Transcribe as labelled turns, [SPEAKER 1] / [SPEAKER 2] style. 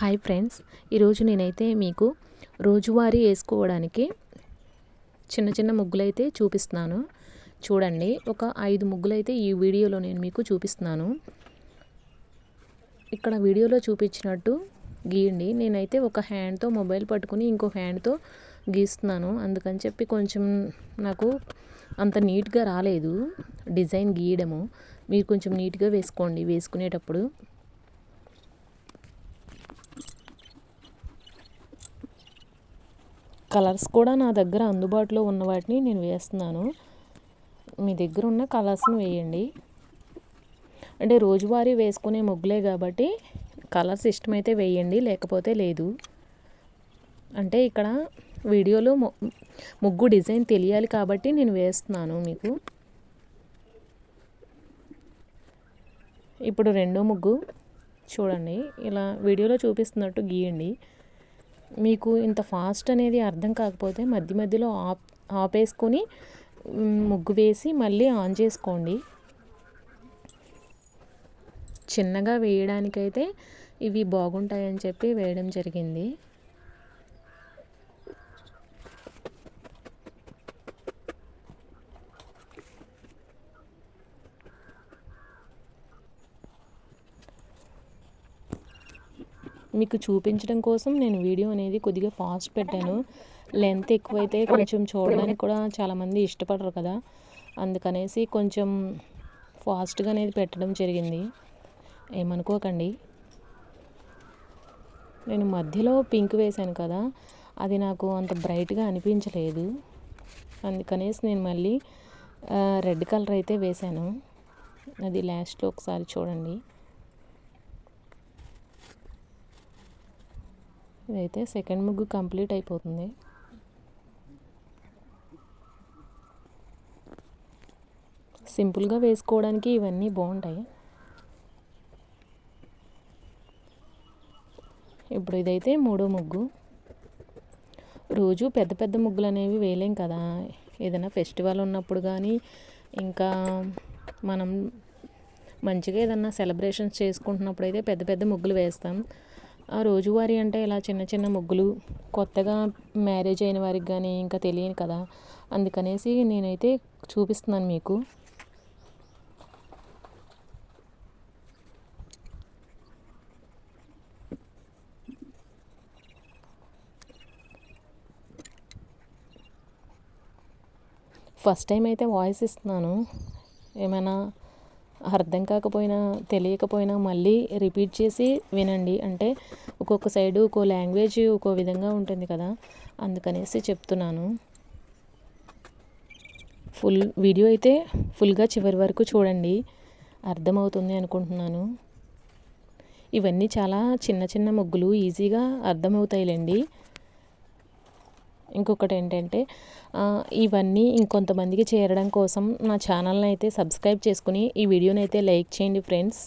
[SPEAKER 1] Hi friends, ఈరోజు నేనైతే మీకు రోజువారీ వేసుకోవడానికి చిన్న చిన్న ముగ్గులైతే చూపిస్తున్నాను. చూడండి, ఒక 5 ముగ్గులైతే ఈ వీడియోలో నేను మీకు చూపిస్తున్నాను. ఇక్కడ వీడియోలో చూపించినట్టు గీయండి. నేనైతే ఒక హ్యాండ్తో మొబైల్ పట్టుకుని ఇంకో హ్యాండ్తో గీస్తున్నాను. అందుకని చెప్పి కొంచెం నాకు అంత నీట్గా రాలేదు డిజైన్ గీయడము. మీరు కొంచెం నీట్గా వేసుకోండి వేసుకునేటప్పుడు. కలర్స్ కూడా నా దగ్గర అందుబాటులో ఉన్న వాటిని నేను వేస్తున్నాను. మీ దగ్గర ఉన్న కలర్స్ని వేయండి. అంటే రోజువారీ వేసుకునే ముగ్గులే కాబట్టి కలర్స్ ఇష్టమైతే వేయండి, లేకపోతే లేదు. అంటే ఇక్కడ వీడియోలో ముగ్గు డిజైన్ తెలియాలి కాబట్టి నేను వేస్తున్నాను మీకు. ఇప్పుడు రెండో ముగ్గు చూడండి, ఇలా వీడియోలో చూపిస్తున్నట్టు గీయండి. మీకు ఇంత ఫాస్ట్ అనేది అర్థం కాకపోతే మధ్య మధ్యలో ఆపేసుకొని ముగ్గు వేసి మళ్ళీ ఆన్ చేసుకోండి. చిన్నగా వేయడానికైతే ఇవి బాగుంటాయని చెప్పి వేయడం జరిగింది. మీకు చూపించడం కోసం నేను వీడియో అనేది కొద్దిగా ఫాస్ట్ పెట్టాను. లెంత్ ఎక్కువైతే కొంచెం చూడడానికి కూడా చాలామంది ఇష్టపడరు కదా, అందుకనేసి కొంచెం ఫాస్ట్గా అనేది పెట్టడం జరిగింది, ఏమనుకోకండి. నేను మధ్యలో పింక్ వేశాను కదా, అది నాకు అంత బ్రైట్గా అనిపించలేదు. అందుకనేసి నేను మళ్ళీ రెడ్ కలర్ అయితే వేశాను. అది లాస్ట్లో ఒకసారి చూడండి. ఇదైతే సెకండ్ ముగ్గు కంప్లీట్ అయిపోతుంది. సింపుల్గా వేసుకోవడానికి ఇవన్నీ బాగుంటాయి. ఇప్పుడు ఇదైతే మూడో ముగ్గు. రోజు పెద్ద పెద్ద ముగ్గులు అనేవి వేయలేం కదా, ఏదైనా ఫెస్టివల్ ఉన్నప్పుడు కానీ ఇంకా మనం మంచిగా ఏదన్నా సెలబ్రేషన్స్ చేసుకుంటున్నప్పుడు అయితే పెద్ద పెద్ద ముగ్గులు వేస్తాం. ఆ రోజువారీ అంటే ఇలా చిన్న చిన్న ముగ్గులు, కొత్తగా మ్యారేజ్ అయిన వారికి కానీ ఇంకా తెలియని కదా, అందుకనేసి నేనైతే చూపిస్తున్నాను మీకు. ఫస్ట్ టైం అయితే వాయిస్ ఇస్తున్నాను, ఏమైనా అర్థం కాకపోయినా తెలియకపోయినా మళ్ళీ రిపీట్ చేసి వినండి. అంటే ఒక్కొక్క సైడు ఒక్కో లాంగ్వేజ్ ఒక్కో విధంగా ఉంటుంది కదా, అందుకనేసి చెప్తున్నాను. వీడియో అయితే ఫుల్గా చివరి వరకు చూడండి, అర్థమవుతుంది అనుకుంటున్నాను. ఇవన్నీ చాలా చిన్న చిన్న ముగ్గులు, ఈజీగా అర్థమవుతాయిలేండి. ఇంకొకటి ఏంటంటే ఇవన్నీ ఇంకొంతమందికి చేరడం కోసం నా ఛానల్ని అయితే సబ్స్క్రైబ్ చేసుకుని ఈ వీడియోని అయితే లైక్ చేయండి ఫ్రెండ్స్.